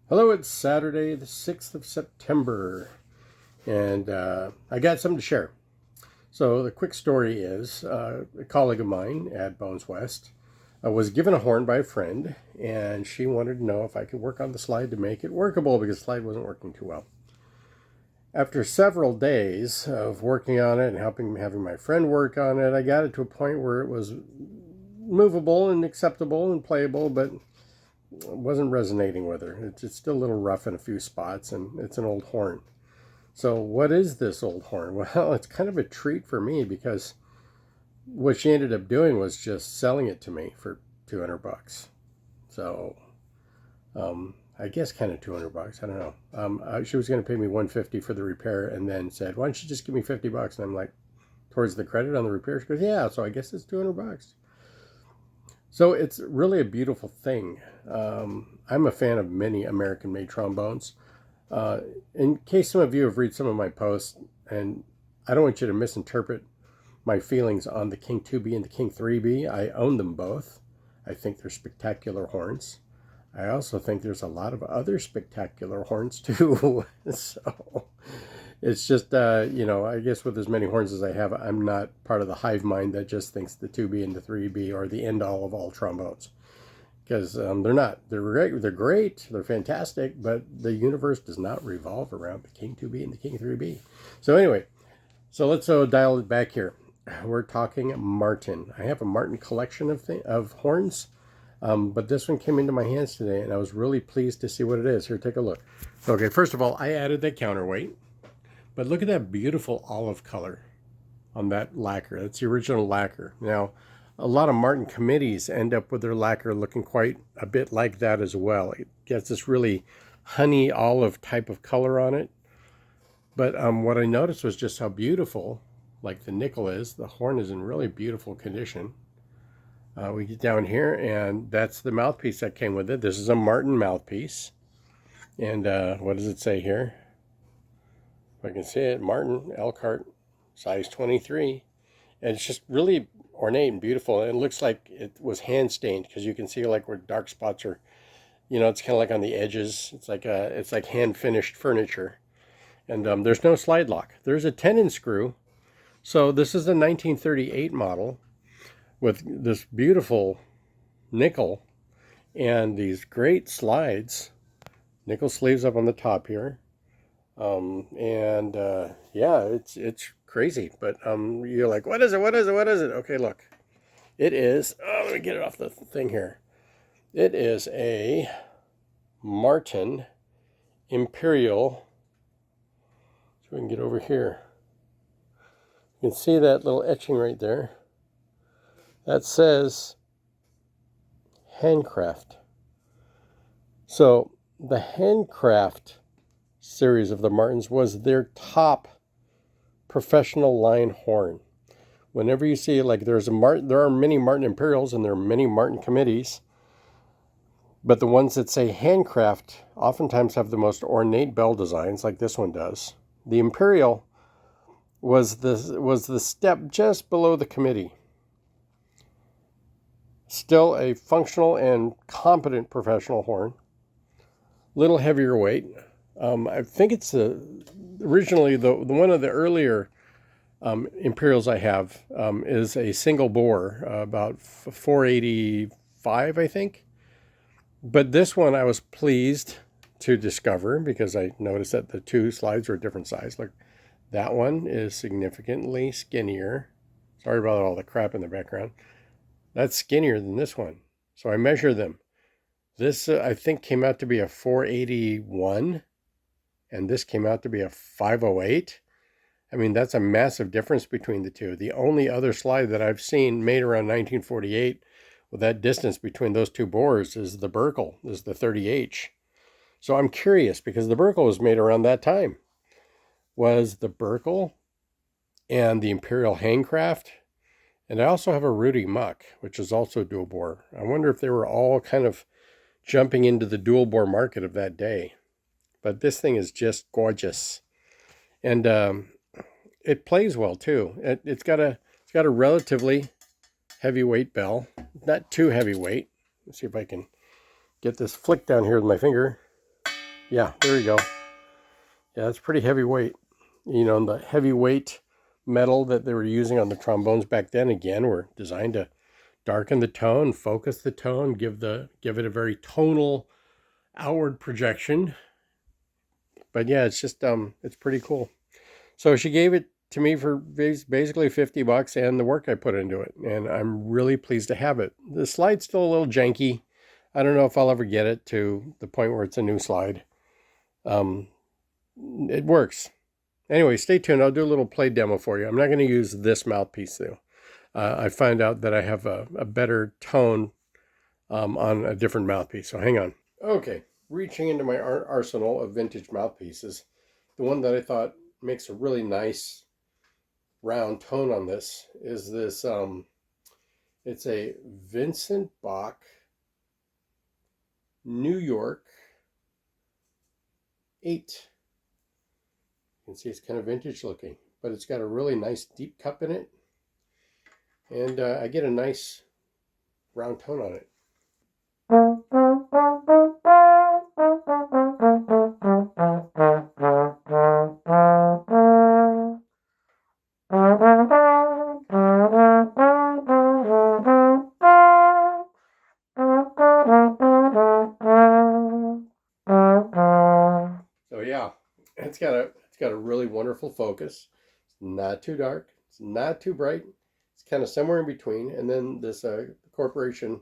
Hello, it's Saturday, the 6th of September, and I got something to share. So, the quick story is a colleague of mine at Bones West was given a horn by a friend, and she wanted to know if I could work on the slide to make it workable because the slide wasn't working too well. After several days of working on it and having my friend work on it, I got it to a point where it was movable and acceptable and playable, but wasn't resonating with her. It's still a little rough in a few spots, and it's an old horn. So what is this old horn? Well, it's kind of a treat for me because what she ended up doing was just selling it to me for 200 bucks. So I guess kind of 200 bucks. I don't know. She was going to pay me 150 for the repair and then said, why don't you just give me 50 bucks? And I'm like, towards the credit on the repair? She goes, yeah, so I guess it's 200 bucks. So it's really a beautiful thing. I'm a fan of many American-made trombones. In case some of you have read some of my posts, and I don't want you to misinterpret my feelings on the King 2B and the King 3B. I own them both. I think they're spectacular horns. I also think there's a lot of other spectacular horns too. So it's just, I guess with as many horns as I have, I'm not part of the hive mind that just thinks the 2B and the 3B are the end all of all trombones. Because they're not. They're great. They're fantastic. But the universe does not revolve around the King 2B and the King 3B. So anyway, let's dial it back here. We're talking Martin. I have a Martin collection of horns. But this one came into my hands today, and I was really pleased to see what it is. Here, take a look. Okay, first of all, I added the counterweight. But look at that beautiful olive color on that lacquer. That's the original lacquer. Now, a lot of Martin committees end up with their lacquer looking quite a bit like that as well. It gets this really honey olive type of color on it. But what I noticed was just how beautiful, like the nickel is. The horn is in really beautiful condition. We get down here, and that's the mouthpiece that came with it. This is a Martin mouthpiece. And what does it say here? If I can see it, Martin Elkhart, size 23. And it's just really ornate and beautiful. And it looks like it was hand stained because you can see like where dark spots are. It's kind of like on the edges. It's like hand finished furniture. And there's no slide lock. There's a tenon screw. So this is a 1938 model with this beautiful nickel and these great slides. Nickel sleeves up on the top here. Yeah, it's crazy, but you're like, what is it? What is it? What is it? Okay, look, it is. Oh, let me get it off the thing here. It is a Martin Imperial. So we can get over here. You can see that little etching right there. That says Handcraft. So the Handcraft series of the Martins was their top professional line horn. Whenever you see, like, there are many Martin Imperials and there are many Martin committees, but the ones that say Handcraft oftentimes have the most ornate bell designs, like this one does. The Imperial was the step just below the committee. Still a functional and competent professional horn. Little heavier weight. I think it's originally the one of the earlier Imperials I have is a single bore, about 485, I think. But this one I was pleased to discover because I noticed that the two slides were a different size. Look, that one is significantly skinnier. Sorry about all the crap in the background. That's skinnier than this one. So I measured them. This, I think, came out to be a 481. And this came out to be a 508. I mean, that's a massive difference between the two. The only other slide that I've seen made around 1948 with that distance between those two bores is the Burkle, is the 30H. So I'm curious because the Burkle was made around that time. Was the Burkle and the Imperial Handcraft? And I also have a Rudy Muck, which is also dual bore. I wonder if they were all kind of jumping into the dual bore market of that day. But this thing is just gorgeous, and it plays well too. It's got a relatively heavyweight bell, not too heavyweight. Let's see if I can get this flick down here with my finger. Yeah, there you go. Yeah, it's pretty heavyweight. You know, the heavyweight metal that they were using on the trombones back then, again, were designed to darken the tone, focus the tone, give it a very tonal outward projection. But yeah, it's just it's pretty cool. So she gave it to me for basically $50 and the work I put into it, and I'm really pleased to have it. The slide's still a little janky. I don't know if I'll ever get it to the point where it's a new slide. It works. Anyway, stay tuned. I'll do a little play demo for you. I'm not going to use this mouthpiece though. I find out that I have a better tone on a different mouthpiece. So hang on. Okay, reaching into my arsenal of vintage mouthpieces, the one that I thought makes a really nice round tone on this is this. It's a Vincent Bach New York 8. You can see it's kind of vintage looking, but it's got a really nice deep cup in it, and I get a nice round tone on it. So yeah, it's got a really wonderful focus. It's not too dark. It's not too bright. It's kind of somewhere in between. And then this Vincent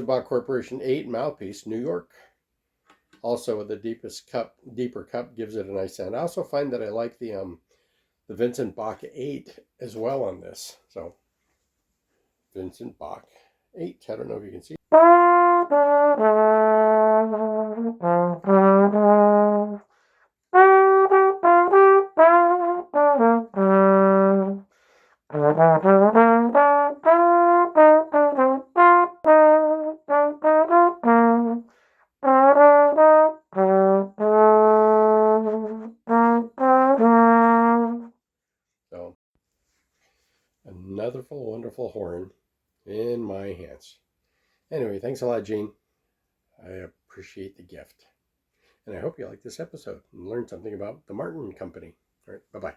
Bach Corporation 8 mouthpiece, New York, also with the deeper cup, gives it a nice sound. I also find that I like the Vincent Bach 8 as well on this. So Vincent Bach 8. I don't know if you can see. So another wonderful horn in my hands. Anyway, thanks a lot, Gene. I appreciate the gift. And I hope you liked this episode and learned something about the Martin Company. All right, bye-bye.